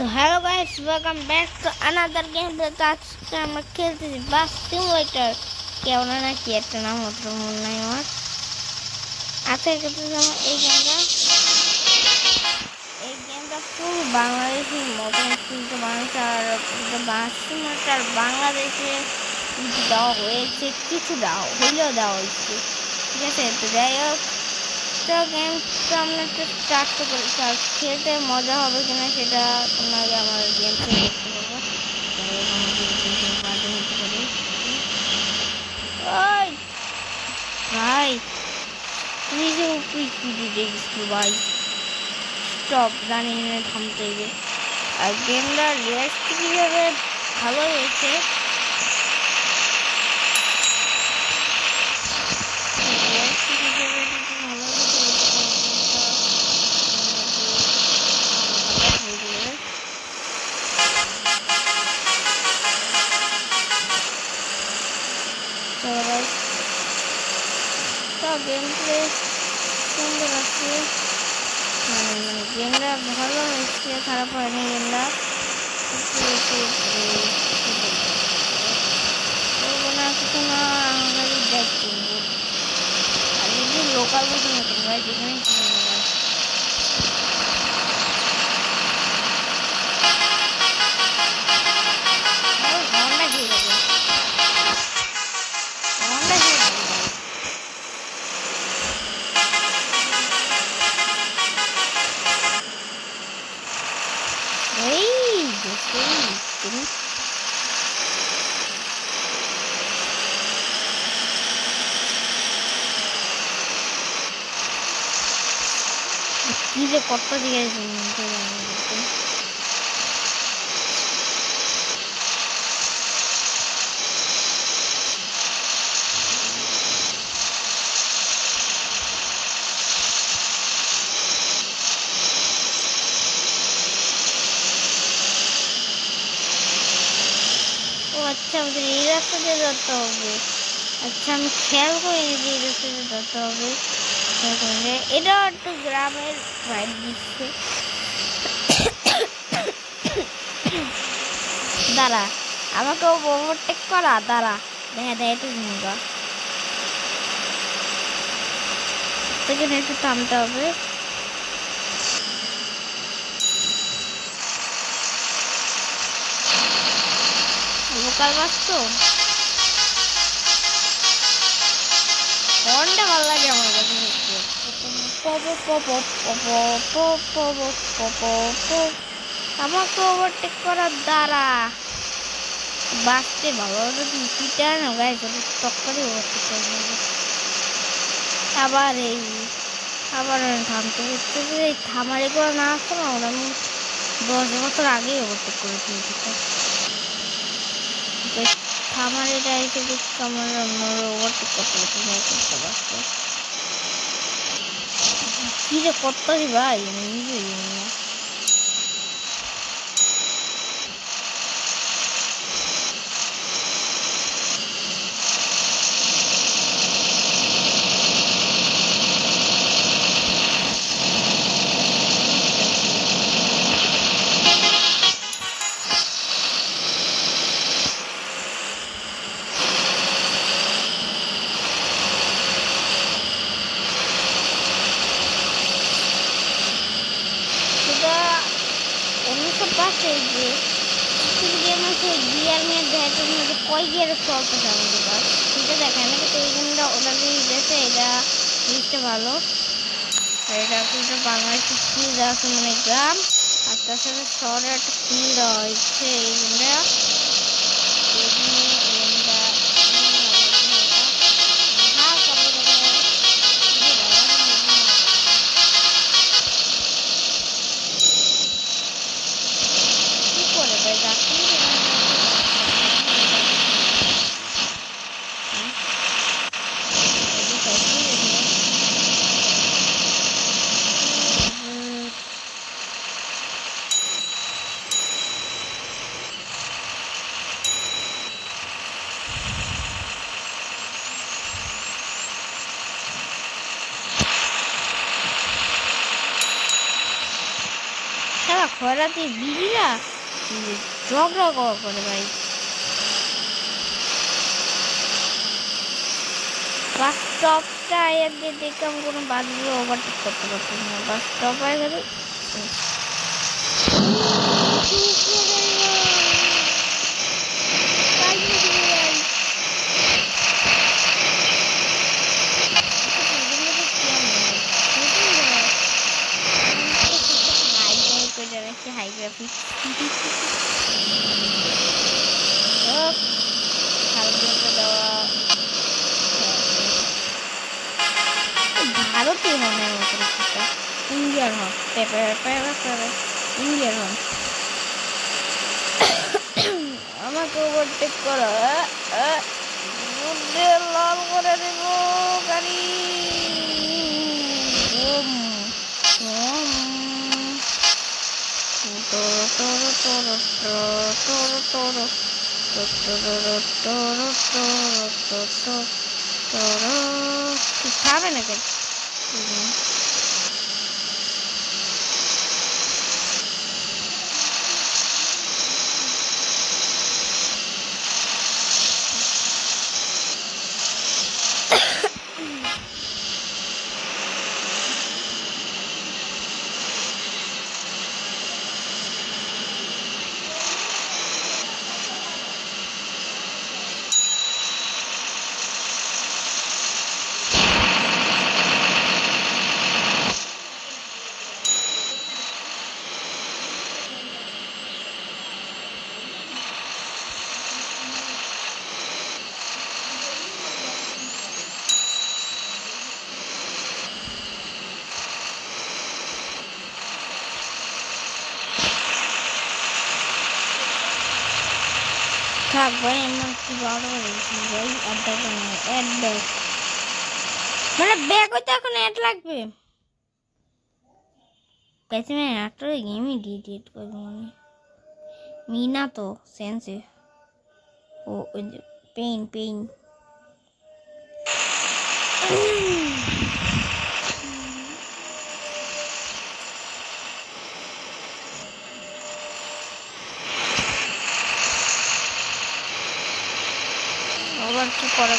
तो hello guys, welcome back to another game. तो आज हम खेलते बास सिमुलेटर क्या बनाना कि একটা নাম হতো মনে নাই আমার। আজকে খেলতে যাব এই গেমটা ফুল বাংলাদেশি মতন কিন্তু মানুষ আর বাস সিমুলেটার বাংলাদেশে দেওয়া হয়েছে, কিছু হইলেও দেওয়া হয়েছে, ঠিক আছে। তো যাই হোক, তো গেমটা আমরা একটু স্টার্ট তো করি, আর খেলতে মজা হবে কিনা সেটা তোমরা আগে আমার গেম থেকে দেখতে পাবো। ওই ভাই তুই যে স্পিডে দেখছিস ভাই, স্টপ, জানি না থামতে হবে। আর গেমটা রিয়েলিস্টিক হিসেবে ভালো হয়েছে। তো গেম প্লে সুন্দর আছে, মানে গেমটা ভালো হয়েছে, খারাপ হয়নি গেমটা। বলবো না কিছু না, আমরা দেখ কিনবো আর যদি লোকাল বলতে নতুন ভাই যেখানে কি যে কত দিকে আচ্ছা, আমাদের এই রাস্তাতে যেতে হবে। আচ্ছা, আমি খেয়াল করিনি যে এই রাস্তাতে যেতে হবে। এটা একটু গ্রামের ভাইব দিচ্ছে। দাঁড়া, আমাকে ওভারটেক করা, দাঁড়া, দেখা দেয় তো ভূমিকা সেখানে একটু থামতে হবে। লোকাল বাস তো হর্নটা ভালো লাগে আমার কাছে। আমাকে ওভারটেক করার দ্বারা বাঁচতে ভালো যদি পিটা না গায়ে টক্করে ওভারটেক করে নেবে। আবার থামতে হচ্ছে যে এই থামারে করে না আসতো না, ওরা আমি 10 বছর আগেই ওভারটেক করেছি। থামার এটা এসে দেখতে আমার ওভারটেক করতে করতে পারছে কি যে করতে ভাই, আমি নিজেই জানি না। কয় গিয়ারে চলতেছে আমাদের বাস সেটা দেখেন না, কিন্তু এই গেমটা ওটা দিয়েছে, এটা জিনিসটা ভালো। আর এটা একটা বাংলাদেশের ফিল আছে, মানে গ্রাম আর তার সাথে শহরে একটা ফিল দেওয়া হয়েছে এই গেমটা। খরাতে বিড়িরা ঝগড়া করে ভাই। বাস স্টপটা এতে দেখে আমি কোনো বাসগুলো ওভারটেক করতে পারছি না। বাস স্টপ হয়ে গেলে হাই গ্রাফিক দেওয়া ভারতীয় হর্নের মতো ইন্ডিয়ার হর্ন ইন্ডিয়ার হর্ন। আমাকে ওভারটেক করা লাল করে দেব গাড়ি। খাবে না কেন থাক ভাই। আমার কি বড় হয়েছি ভাই। অ্যাড ব্যাগ মানে ব্যাগ হইতে এখন অ্যাড লাগবে। कैसे मैं एक्टर गेम ही डिलीट कर दूँगा। मीना तो सेंस है वो पेन और की करा